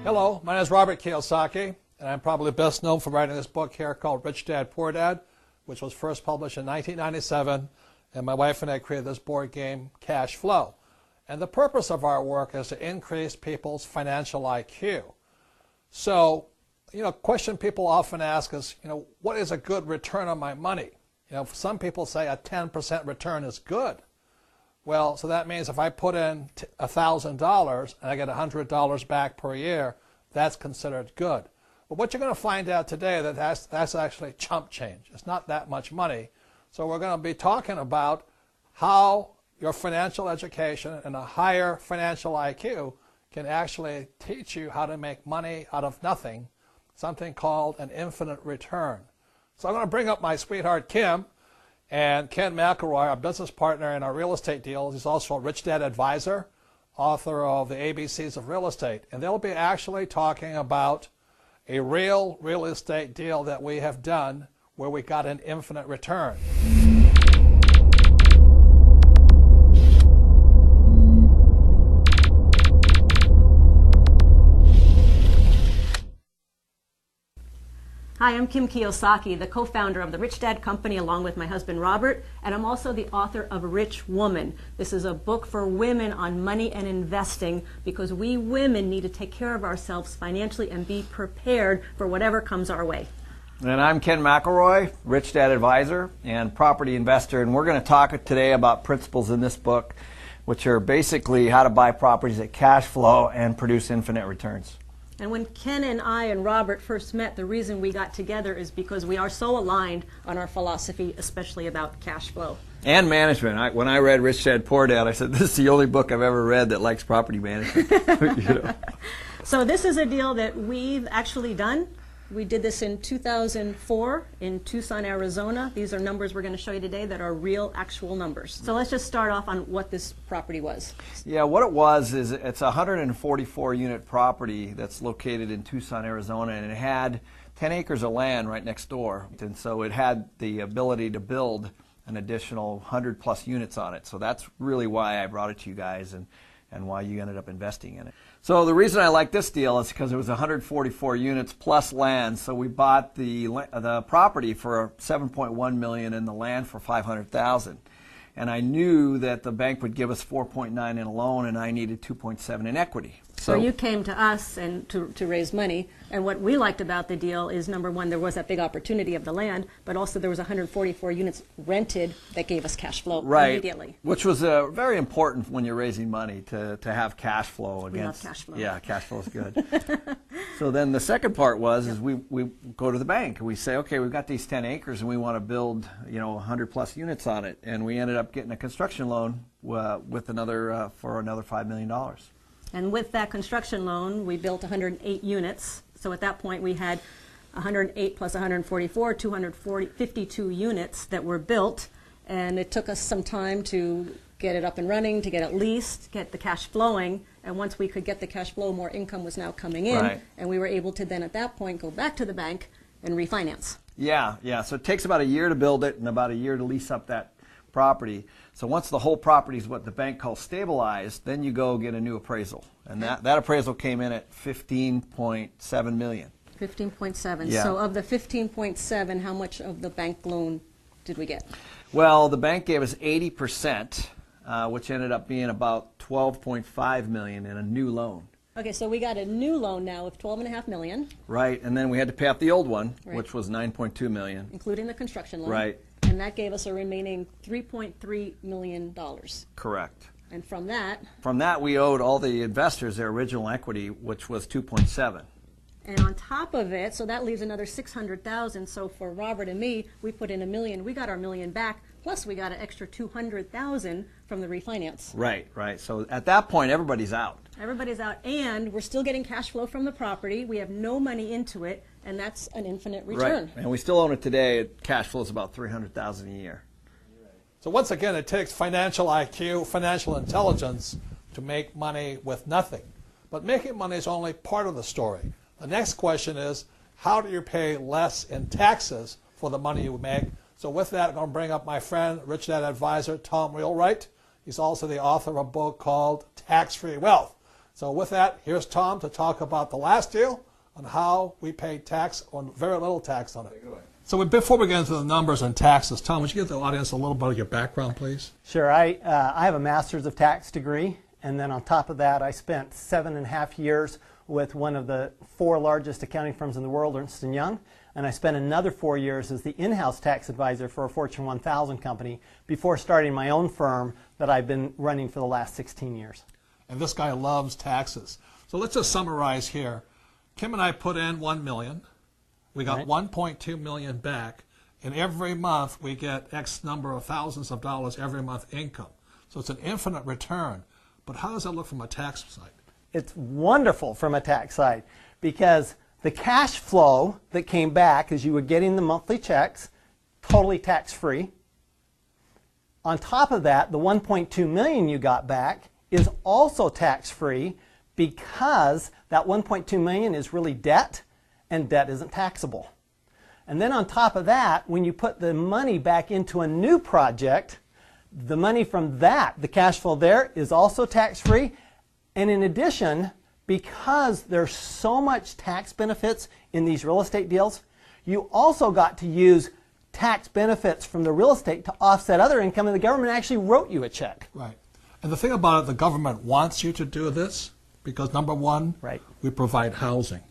Hello, my name is Robert Kiyosaki, and I'm probably best known for writing this book here called Rich Dad, Poor Dad, which was first published in 1997, and my wife and I created this board game, Cash Flow. And the purpose of our work is to increase people's financial IQ. So, question people often ask is, what is a good return on my money? Some people say a 10% return is good. Well, so that means if I put in $1,000 and I get $100 back per year, that's considered good. But what you're going to find out today that's actually chump change. It's not that much money. So we're going to be talking about how your financial education and a higher financial IQ can actually teach you how to make money out of nothing, something called an infinite return. So I'm going to bring up my sweetheart Kim and Ken McElroy, our business partner in our real estate deals. He's also a Rich Dad advisor, author of the ABCs of Real Estate. And they'll be actually talking about a real estate deal that we have done where we got an infinite return. Hi, I'm Kim Kiyosaki, the co-founder of the Rich Dad Company along with my husband Robert, and I'm also the author of Rich Woman. This is a book for women on money and investing because we women need to take care of ourselves financially and be prepared for whatever comes our way. And I'm Ken McElroy, Rich Dad advisor and property investor, and we're going to talk today about principles in this book, which are basically how to buy properties at cash flow and produce infinite returns. And when Ken and I and Robert first met, the reason we got together is because we are so aligned on our philosophy, especially about cash flow. And management. When I read Rich Dad, Poor Dad, I said, this is the only book I've ever read that likes property management. So this is a deal that we've actually done. We did this in 2004 in Tucson, Arizona. These are numbers we're going to show you today that are real, actual numbers. So let's just start off on what this property was. Yeah, what it was is it's a 144-unit property that's located in Tucson, Arizona, and it had 10 acres of land right next door. And so it had the ability to build an additional 100-plus units on it. So that's really why I brought it to you guys and why you ended up investing in it. So the reason I like this deal is because it was 144 units plus land. So we bought the property for $7.1 million and the land for $500,000. And I knew that the bank would give us 4.9 in a loan, and I needed 2.7 in equity. So you came to us and to raise money, and what we liked about the deal is, number one, there was that big opportunity of the land, but also there was 144 units rented that gave us cash flow immediately. Which was very important when you're raising money to have cash flow. We love cash flow. Yeah, cash flow is good. So then the second part is we go to the bank and we say, okay, we've got these 10 acres and we want to build 100-plus units on it, and we ended up getting a construction loan with for another $5 million. And with that construction loan, we built 108 units. So at that point, we had 108 plus 144, 252 units that were built. And it took us some time to get it up and running, to get it leased, get the cash flowing. And once we could get the cash flow, more income was now coming in. Right. And we were able to then at that point go back to the bank and refinance. Yeah. So it takes about a year to build it and about a year to lease up that property. So once the whole property is what the bank calls stabilized, then you go get a new appraisal. And that appraisal came in at $15.7 million. 15.7. Yeah. So of the 15.7, how much of the bank loan did we get? Well, the bank gave us 80%, which ended up being about $12.5 million in a new loan. Okay, so we got a new loan now of $12.5 million. Right, and then we had to pay off the old one, which was $9.2 million. Including the construction loan. Right. And that gave us a remaining $3.3 million. Correct. And from that? From that, we owed all the investors their original equity, which was $2.7. And on top of it, so that leaves another $600,000. So for Robert and me, we put in $1 million. We got our $1 million back. Plus, we got an extra $200,000 from the refinance. Right. So at that point, everybody's out. Everybody's out, and we're still getting cash flow from the property. We have no money into it, and that's an infinite return. Right. And we still own it today. Cash flow is about $300,000 a year. So once again, it takes financial IQ, financial intelligence to make money with nothing. But making money is only part of the story. The next question is, how do you pay less in taxes for the money you make? So with that, I'm going to bring up my friend, Rich Dad advisor, Tom Wheelwright. He's also the author of a book called Tax-Free Wealth. So with that, here's Tom to talk about the last deal on how we pay tax on very little tax on it. So before we get into the numbers and taxes, Tom, would you give the audience a little bit of your background, please? Sure. I have a master's of tax degree, and then on top of that, I spent 7.5 years with one of the 4 largest accounting firms in the world, Ernst & Young, and I spent another 4 years as the in-house tax advisor for a Fortune 1000 company before starting my own firm that I've been running for the last 16 years. And this guy loves taxes. So let's just summarize here. Kim and I put in $1 million. We got $1.2 million back, and every month we get X number of thousands of dollars every month income. So it's an infinite return. But how does that look from a tax side? It's wonderful from a tax side because the cash flow that came back as you were getting the monthly checks, totally tax-free. On top of that, the $1.2 million you got back is also tax-free because that $1.2 million is really debt, and debt isn't taxable. And then on top of that, when you put the money back into a new project, the money from that, the cash flow there, is also tax-free. And in addition, because there's so much tax benefits in these real estate deals, you also got to use tax benefits from the real estate to offset other income, and the government actually wrote you a check. Right. And the thing about it, the government wants you to do this because, number one, we provide housing,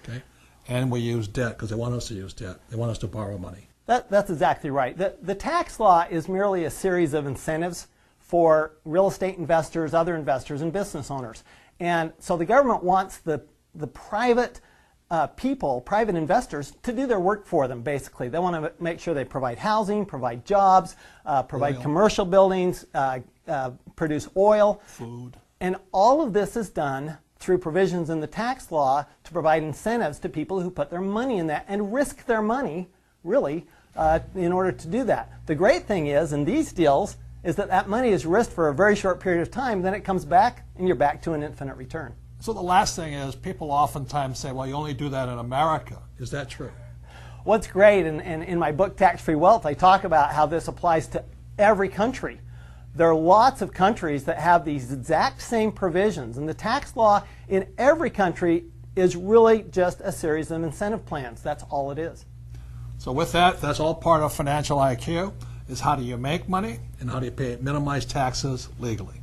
okay? And we use debt because they want us to use debt. They want us to borrow money. That's exactly right. The tax law is merely a series of incentives for real estate investors, other investors, and business owners. And so the government wants the private people, private investors, to do their work for them, basically. They want to make sure they provide housing, provide jobs, provide commercial buildings, produce oil. Food. And all of this is done through provisions in the tax law to provide incentives to people who put their money in that and risk their money, really, in order to do that. The great thing is, in these deals, is that that money is risked for a very short period of time, then it comes back, and you're back to an infinite return. So the last thing is, people oftentimes say, well, you only do that in America. Is that true? What's great, and in my book, Tax-Free Wealth, I talk about how this applies to every country. There are lots of countries that have these exact same provisions, and the tax law in every country is really just a series of incentive plans. That's all it is. So with that, that's all part of financial IQ, is how do you make money and how do you minimize taxes legally.